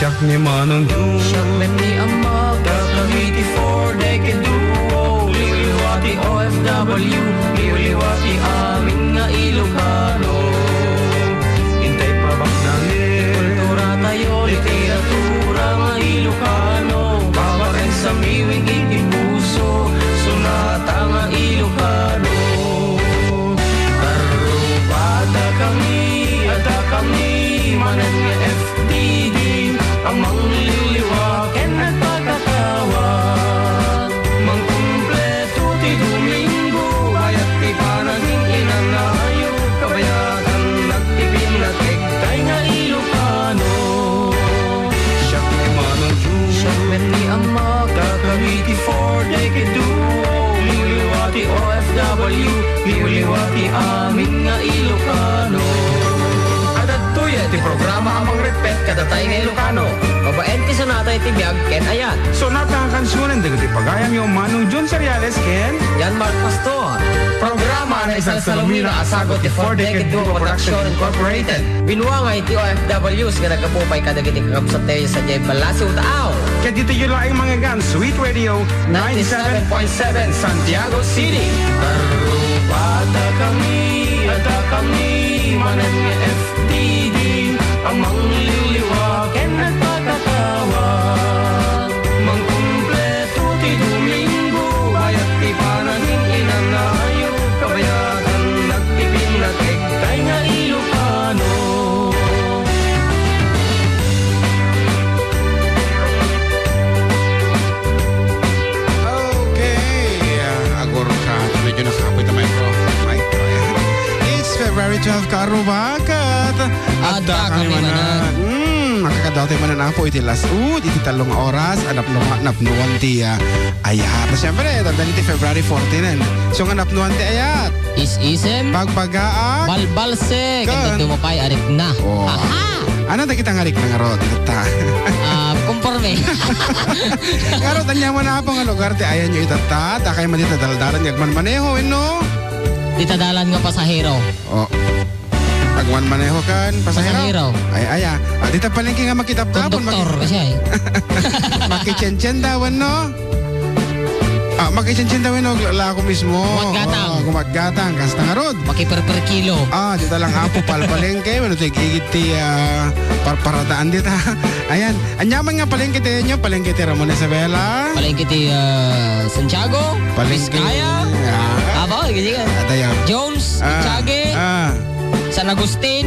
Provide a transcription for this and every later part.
Siyak ni Manong June. Siyak ni Amag, Cavite 4-decade duo. Liwliwati OFW, liwliwati amin nga Ilocano. Hintay pa bak nangin. Kultura tayo, literatura nga Ilocano. Babaren sa miwing itipuso, sunata nga Ilocano. Karupata kami, ada kami, manan nga FDD. Amang liliwaken at pagkatawag. Mangkumpleto ti Domingo, ayat ti panaging inanayo. Kabayatan nagtipin na tegtay nga Ilocano. Siyak ni Manong June. Siyak ni Amag, Cavite 4-decade duo. Liwliwati OFW, liwliwati amin nga Ilocano. Adadtuya ti programa amang repet kadatay nga Ilocano. Babaen ti sonata iti biyag ken ayat. So natangkansunan dagiti pagayam yung Manong June Seriales ken Yan Mark Pastor. Programa na isang Salomina asagot ti 4-decade duo Production Incorporated. Binuangay ti OFWs nga nagkapupay kadagiti kakabsatay sa Jay Balasi Utaaw. kaya dito yung laing mga gan Sweet Radio 97.7 Santiago City. Karupata kami, ada kami, manan nga FDD. Amang liliwaken at pagkatawag. Mangkumpleto ti Domingo, ayat ti panaging inanayo. Kabayatan nagtipin na tegtay nga Ilocano. Okay, agor ka. Medyo nakapoy tamay bro. It's February 12 karubakat. Adda kami manan. Makakadaw tayo manan po iti last iti talong oras. Napnuwan ti ayat. Na siyempre, tanda ti February 14. So nga napnuwan ti ayat. Is-isem, Pagpagaak. balbalse, Kan. kanta tumapay, arik na. Oh. Aha! Ano na kita ngarik na nga ro? Tita. Kumporme. Karo tanya mo na po nga lugar ti ayan nyo itata. Takay man dito daldaran yagman maneho. No? Ditadalan nga pasahero. Oh. Agwan maneho kan, pasahero. Ay, dito palengke nga makitap-tapon. Konduktor kasi ay. Makichenchen dawan, no? Makichenchen dawan, no? Lako mismo. Gumatgatang. Gumatgatang. Kasta nga rod. Makiper per kilo. Dito lang apo palpalengke. Ano tayo gigit ti parparadaan dito. Ayan. Anyaman nga palengke tayo nyo. Palengke ti Ramon Isabela. Palengke ti Santiago, Vizcaya, Aba, ganyan. Atayam. Jones, Tiague, San Agustin,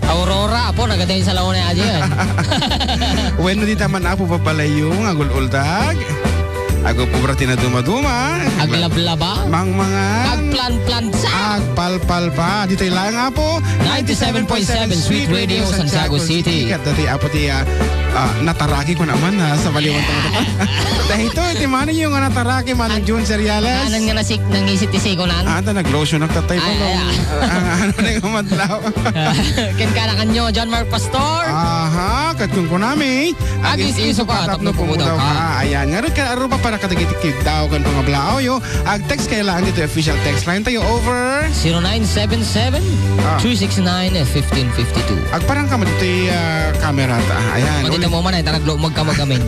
Aurora, po, nagadahin sa laon na yan. Bueno, di taman apo papalayong agul-uldag. Ako po brati na dumaduma. Aglablaba, Mang mga agplan-plan sa agpalpal pa. Dito lang apo. 97.7 Sweet Radio, Santiago City. Kat dati apo ti nataraki ko naman sa baliwan tama. Dahil ito, ti mana yung nataraki Manong June Seriales. Anan nga nasik nang isit-isiko nan. Ata nag-lotion ng tatay ko. Ano na yung madlaw. Ken kanakan nyo, John Mark Pastor. Aha, katkun ko nami. Agis iso ka, tapno pumudaw ka. Ayan, nga rin ka arupa para kadagitikid daw kan pangablao yo. Ag text kailangan dito official text line tayo over 0977-369-1552. ag parang kamo dito camera ta. Ayan. Pati mo man ay tanaglog magkamagamin.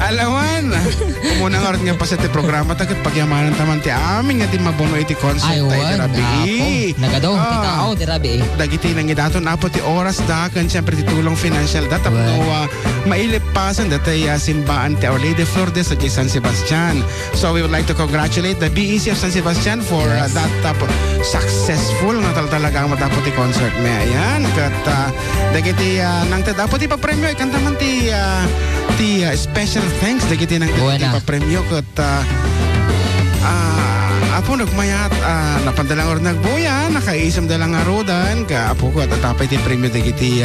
Alawan. Kumuna nga rin nga pa sa ti programa tagat pagyamanan taman ti amin nga di mabono iti concert Ay, tayo ti wan. rabi. Nagado, titao, ti rabi. Dagiti nang idaton apo ti oras dakan siyempre ti tulong financial datap Wan. no mailipasan datay simbaan ti Our Lady of Lourdes sa San Sebastian. So we would like to congratulate the BEC of San Sebastian for Yes. that successful nga talagang matapos ti concert me. Ayan kat dagiti nang tadapo ti papremyo ikanta man ti special thanks dagiti nang ti papremyo kat apo nagmayat napandalang or nagbuya nakaisam dalang arudan ka apo ko at atapay ti premyo dagiti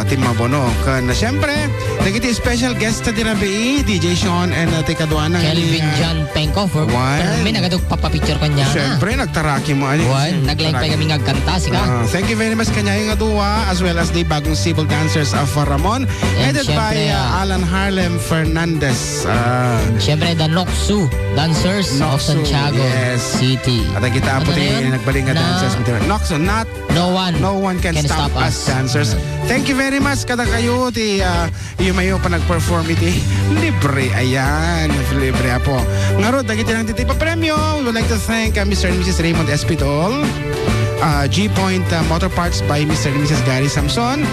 Tim Mabono kan syempre dagiti special guest ta dirabi DJ Sean and ti Kaduana Kelvin John Penkofer. Pero may nagadog papapicture kanya na. syempre nagtaraki mo ani Naglain pa kami ngagkanta sika. thank you very much kanya yung aduwa as well as the bagong civil dancers of Ramon And headed by syempre, Alan Harlem Fernandez Siyempre, the Noksu Dancers of Noksu. Santiago Yes. City. At kita po Ano na yun? nagbaling nga Na- dancers. Noxo, not No one can stop us dancers. Thank you very much kada kayo ti yung mayo pa nag-perform iti libre. Ayan, libre po. Ngarod, dagiti lang titi pa premyo. We would like to thank Mr. and Mrs. Raymond Espidol, G-Point Motor Parts by Mr. and Mrs. Gary Samson,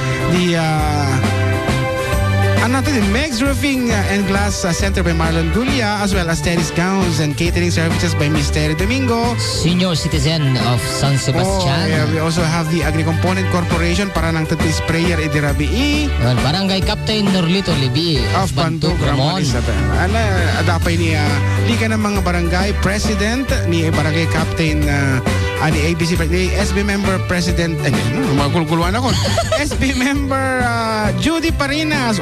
the Meg's Roofing and Glass Center by Marlon Gulia, as well as Terry's Gowns and Catering Services by Miss Terry Domingo. Senior citizen of San Sebastian. Yeah, we also have the Agri-Component Corporation para ng tati sprayer idirabi Barangay Captain Norlito Libi of Bandug Ramon Isabel. Adapay ni Liga ng mga Barangay President ni Barangay Captain ni ABC ni SB member President magulguluan ako. SB member Judy Parinas.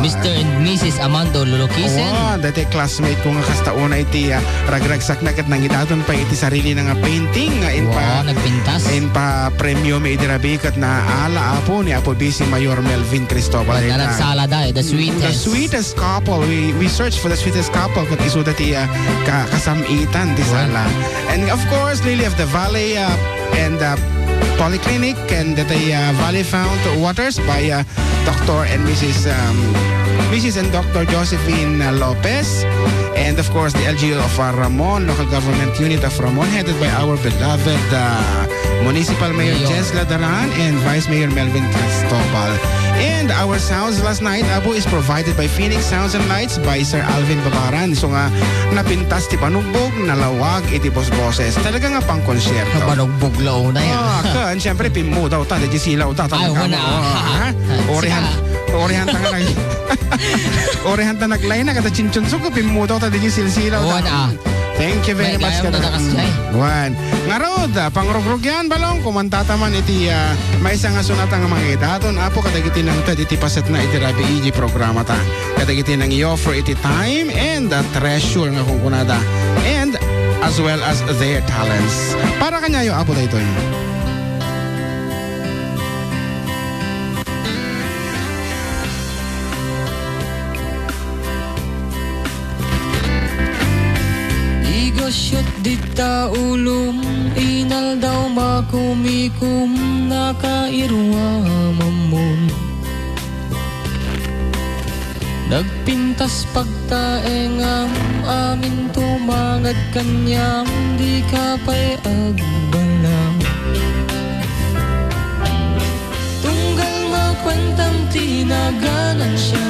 Mr. and Mrs. Amando Lulokisen. Dati classmate ko nga kastauna iti ragragsak na kat nang idaton pa iti sarili nga painting nga nagpintas. In pa premyo may idirabi kat na ala apo ni Apo BC Mayor Melvin Cristobal. Nagsala the sweetest. The sweetest couple. We searched for the sweetest couple kat iso dati kasamitan di sala. And of course Lily of the Valley and Polyclinic and the Valley Fount Waters by Dr. and Mrs. and Dr. Josephine Lopez, and of course the LGU of Ramon, local government unit of Ramon, headed by our beloved Municipal Mayor Jez Ladaran and Vice Mayor Melvin Cristobal. And our sounds last night, Abu, is provided by Phoenix Sounds and Lights by Sir Alvin Babaran. So nga, napintas ti panugbog, nalawag, iti boses. Talaga nga pang konsyerto. Panugbog lao na yan. Kan, siyempre, pimu daw ta, di silaw ta. Ay, wala. Orihan ta naglay na, kata chinchunso ko, pimu daw ta, di silsilaw ta. Wala. Thank you very much. Wan. Ngarod, pangrogrog yan, balong, kumantata man iti, may isang asunata nga mga idaton, apo, kadagiti ng tad, iti paset na iti rabi iji programa ta. Kadagiti ng i-offer iti time and treasure nga kung kunada. And as well as their talents. Para kanyayo, apo tayo ito. Shoot dita ulum, inal daw makumikum, nakairwa mamon. Nagpintas pagtaeng ang amin tumangad kanyang, di ka pa'y agbalang. Tunggal makwentang tinaganan siya.